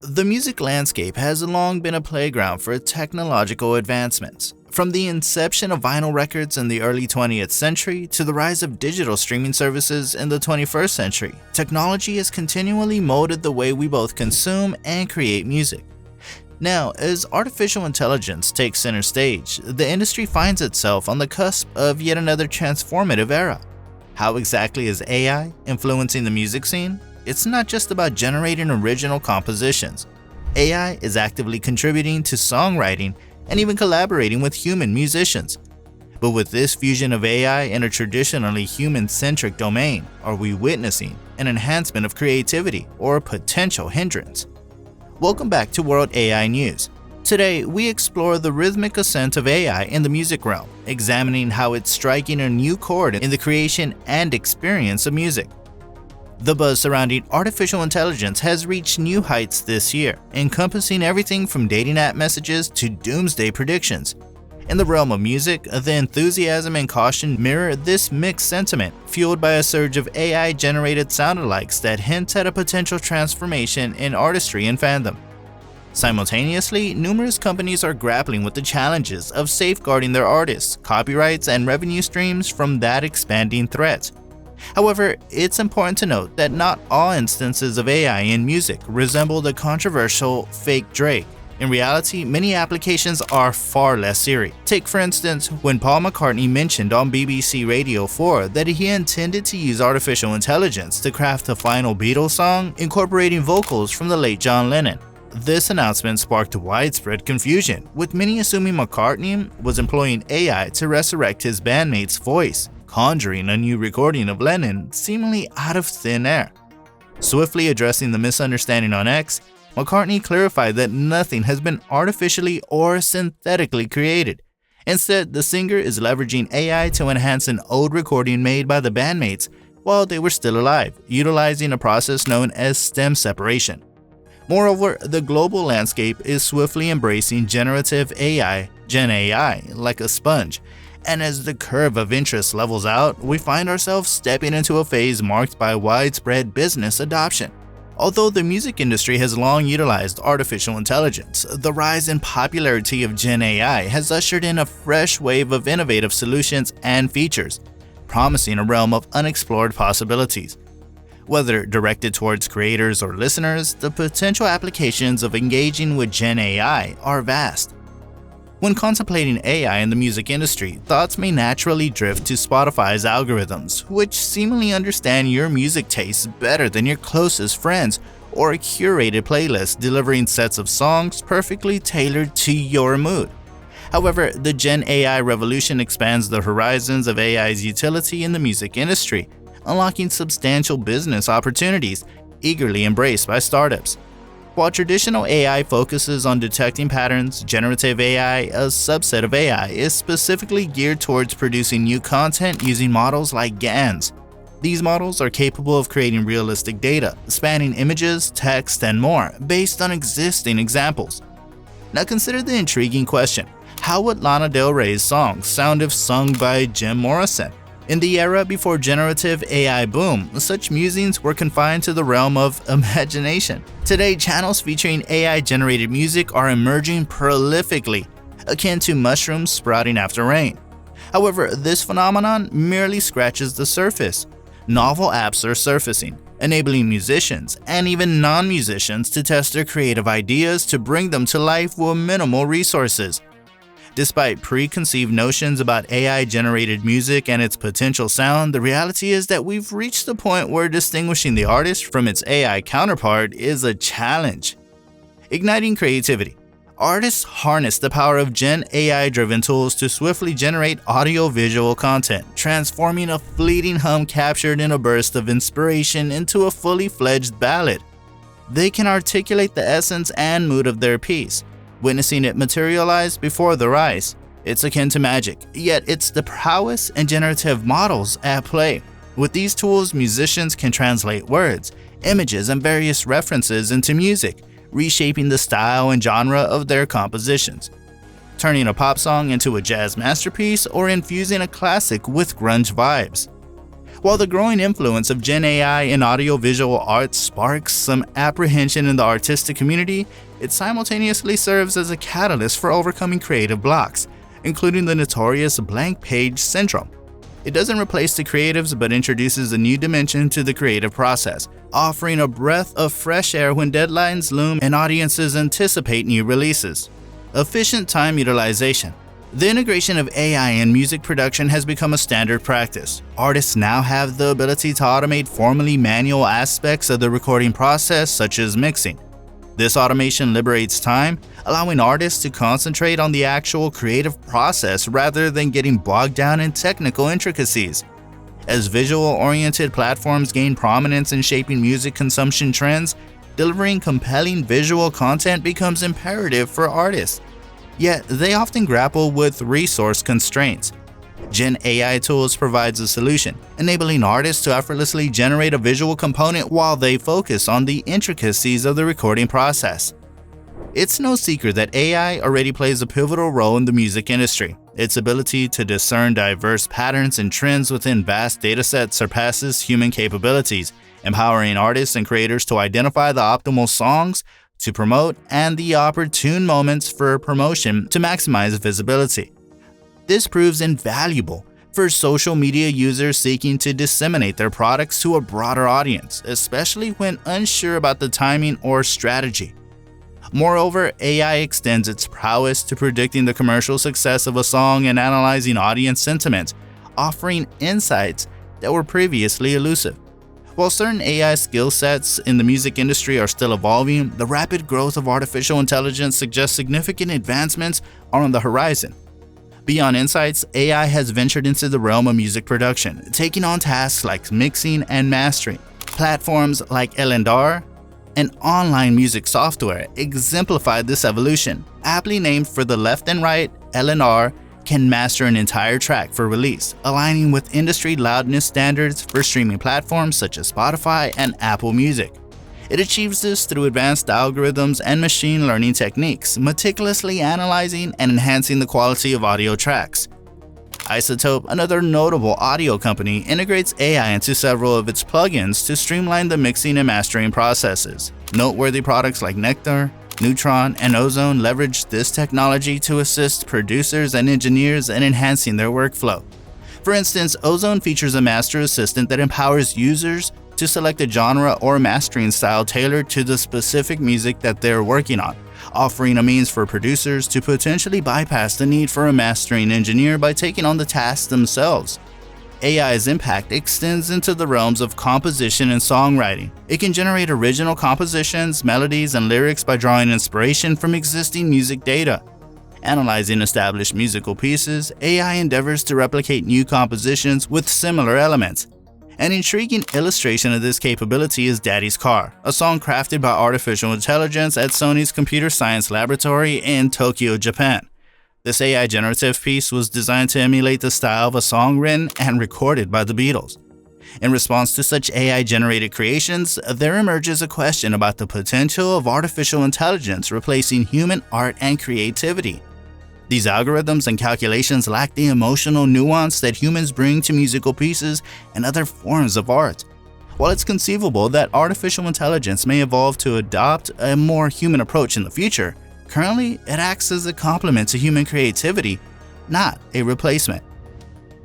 The music landscape has long been a playground for technological advancements. From the inception of vinyl records in the early 20th century to the rise of digital streaming services in the 21st century, technology has continually molded the way we both consume and create music. Now, as artificial intelligence takes center stage, the industry finds itself on the cusp of yet another transformative era. How exactly is AI influencing the music scene? It's not just about generating original compositions. AI is actively contributing to songwriting and even collaborating with human musicians. But with this fusion of AI in a traditionally human-centric domain, are we witnessing an enhancement of creativity or a potential hindrance? Welcome back to World AI News. Today, we explore the rhythmic ascent of AI in the music realm, examining how it's striking a new chord in the creation and experience of music. The buzz surrounding artificial intelligence has reached new heights this year, encompassing everything from dating app messages to doomsday predictions. In the realm of music, the enthusiasm and caution mirror this mixed sentiment, fueled by a surge of AI-generated sound-alikes that hint at a potential transformation in artistry and fandom. Simultaneously, numerous companies are grappling with the challenges of safeguarding their artists, copyrights, and revenue streams from that expanding threat. However, it's important to note that not all instances of AI in music resemble the controversial fake Drake. In reality, many applications are far less serious. Take for instance, when Paul McCartney mentioned on BBC Radio 4 that he intended to use artificial intelligence to craft a final Beatles song incorporating vocals from the late John Lennon. This announcement sparked widespread confusion, with many assuming McCartney was employing AI to resurrect his bandmate's voice, conjuring a new recording of Lennon seemingly out of thin air. Swiftly addressing the misunderstanding on X, McCartney clarified that nothing has been artificially or synthetically created. Instead, the singer is leveraging AI to enhance an old recording made by the bandmates while they were still alive, utilizing a process known as stem separation. Moreover, the global landscape is swiftly embracing generative AI, Gen AI, like a sponge. And as the curve of interest levels out, we find ourselves stepping into a phase marked by widespread business adoption. Although the music industry has long utilized artificial intelligence, the rise in popularity of Gen AI has ushered in a fresh wave of innovative solutions and features, promising a realm of unexplored possibilities. Whether directed towards creators or listeners, the potential applications of engaging with Gen AI are vast. When contemplating AI in the music industry, thoughts may naturally drift to Spotify's algorithms, which seemingly understand your music tastes better than your closest friends, or a curated playlist delivering sets of songs perfectly tailored to your mood. However, the Gen AI revolution expands the horizons of AI's utility in the music industry, unlocking substantial business opportunities eagerly embraced by startups. While traditional AI focuses on detecting patterns, generative AI, a subset of AI, is specifically geared towards producing new content using models like GANs. These models are capable of creating realistic data, spanning images, text, and more, based on existing examples. Now consider the intriguing question: how would Lana Del Rey's songs sound if sung by Jim Morrison? In the era before generative AI boom, such musings were confined to the realm of imagination. Today, channels featuring AI-generated music are emerging prolifically, akin to mushrooms sprouting after rain. However, this phenomenon merely scratches the surface. Novel apps are surfacing, enabling musicians and even non-musicians to test their creative ideas to bring them to life with minimal resources. Despite preconceived notions about AI-generated music and its potential sound, the reality is that we've reached the point where distinguishing the artist from its AI counterpart is a challenge. Igniting creativity. Artists harness the power of Gen AI-driven tools to swiftly generate audio-visual content, transforming a fleeting hum captured in a burst of inspiration into a fully fledged ballad. They can articulate the essence and mood of their piece, witnessing it materialize before their eyes. It's akin to magic, yet it's the prowess and generative models at play. With these tools, musicians can translate words, images, and various references into music, reshaping the style and genre of their compositions, turning a pop song into a jazz masterpiece or infusing a classic with grunge vibes. While the growing influence of Gen AI in audiovisual art sparks some apprehension in the artistic community, it simultaneously serves as a catalyst for overcoming creative blocks, including the notorious blank page syndrome. It doesn't replace the creatives but introduces a new dimension to the creative process, offering a breath of fresh air when deadlines loom and audiences anticipate new releases. Efficient time utilization. The integration of AI in music production has become a standard practice. Artists now have the ability to automate formerly manual aspects of the recording process, such as mixing. This automation liberates time, allowing artists to concentrate on the actual creative process rather than getting bogged down in technical intricacies. As visual-oriented platforms gain prominence in shaping music consumption trends, delivering compelling visual content becomes imperative for artists. Yet, they often grapple with resource constraints. Gen AI tools provides a solution, enabling artists to effortlessly generate a visual component while they focus on the intricacies of the recording process. It's no secret that AI already plays a pivotal role in the music industry. Its ability to discern diverse patterns and trends within vast datasets surpasses human capabilities, empowering artists and creators to identify the optimal songs to promote and the opportune moments for promotion to maximize visibility. This proves invaluable for social media users seeking to disseminate their products to a broader audience, especially when unsure about the timing or strategy. Moreover, AI extends its prowess to predicting the commercial success of a song and analyzing audience sentiment, offering insights that were previously elusive. While certain AI skill sets in the music industry are still evolving, the rapid growth of artificial intelligence suggests significant advancements are on the horizon. Beyond insights, AI has ventured into the realm of music production, taking on tasks like mixing and mastering. Platforms like L&R, an online music software, exemplify this evolution. Aptly named for the left and right, L&R can master an entire track for release, aligning with industry loudness standards for streaming platforms such as Spotify and Apple Music. It achieves this through advanced algorithms and machine learning techniques, meticulously analyzing and enhancing the quality of audio tracks. Isotope, another notable audio company, integrates AI into several of its plugins to streamline the mixing and mastering processes. Noteworthy products like Nectar, Neutron, and Ozone leverage this technology to assist producers and engineers in enhancing their workflow. For instance, Ozone features a master assistant that empowers users to select a genre or mastering style tailored to the specific music that they're working on, offering a means for producers to potentially bypass the need for a mastering engineer by taking on the task themselves. AI's impact extends into the realms of composition and songwriting. It can generate original compositions, melodies, and lyrics by drawing inspiration from existing music data. Analyzing established musical pieces, AI endeavors to replicate new compositions with similar elements. An intriguing illustration of this capability is Daddy's Car, a song crafted by artificial intelligence at Sony's Computer Science Laboratory in Tokyo, Japan. This AI generative piece was designed to emulate the style of a song written and recorded by the Beatles. In response to such AI-generated creations, there emerges a question about the potential of artificial intelligence replacing human art and creativity. These algorithms and calculations lack the emotional nuance that humans bring to musical pieces and other forms of art. While it's conceivable that artificial intelligence may evolve to adopt a more human approach in the future, currently it acts as a complement to human creativity, not a replacement.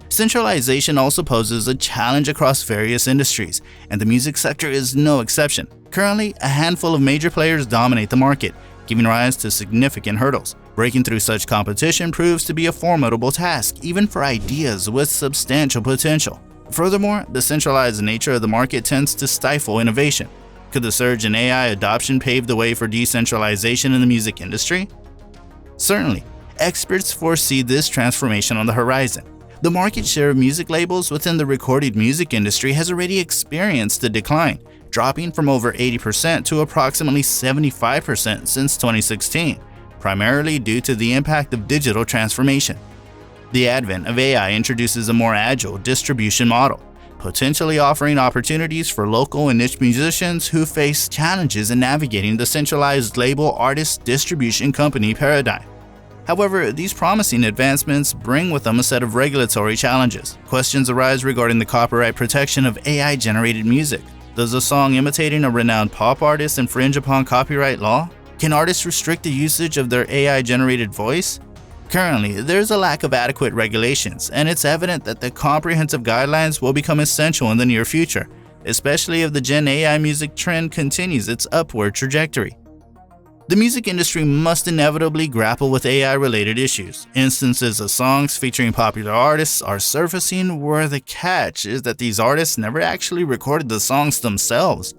Centralization also poses a challenge across various industries, and the music sector is no exception. Currently, a handful of major players dominate the market, giving rise to significant hurdles. Breaking through such competition proves to be a formidable task, even for ideas with substantial potential. Furthermore, the centralized nature of the market tends to stifle innovation. Could the surge in AI adoption pave the way for decentralization in the music industry? Certainly, experts foresee this transformation on the horizon. The market share of music labels within the recorded music industry has already experienced a decline, dropping from over 80% to approximately 75% since 2016, primarily due to the impact of digital transformation. The advent of AI introduces a more agile distribution model, potentially offering opportunities for local and niche musicians who face challenges in navigating the centralized label artist distribution company paradigm. However, these promising advancements bring with them a set of regulatory challenges. Questions arise regarding the copyright protection of AI-generated music. Does a song imitating a renowned pop artist infringe upon copyright law? Can artists restrict the usage of their AI-generated voice? Currently, there's a lack of adequate regulations, and it's evident that the comprehensive guidelines will become essential in the near future, especially if the Gen AI music trend continues its upward trajectory. The music industry must inevitably grapple with AI-related issues. Instances of songs featuring popular artists are surfacing where the catch is that these artists never actually recorded the songs themselves.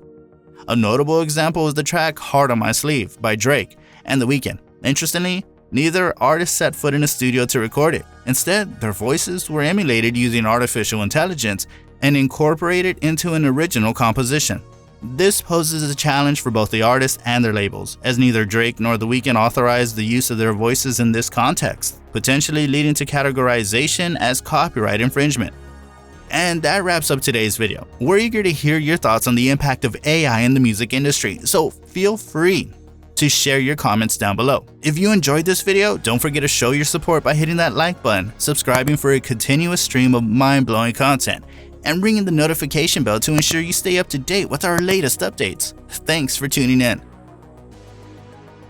A notable example is the track "Heart on My Sleeve" by Drake and The Weeknd. Interestingly, neither artist set foot in a studio to record it. Instead, their voices were emulated using artificial intelligence and incorporated into an original composition. This poses a challenge for both the artists and their labels, as neither Drake nor The Weeknd authorized the use of their voices in this context, potentially leading to categorization as copyright infringement. And that wraps up today's video. We're eager to hear your thoughts on the impact of AI in the music industry, so feel free to share your comments down below. If you enjoyed this video, don't forget to show your support by hitting that like button, subscribing for a continuous stream of mind-blowing content, and ringing the notification bell to ensure you stay up to date with our latest updates. Thanks for tuning in.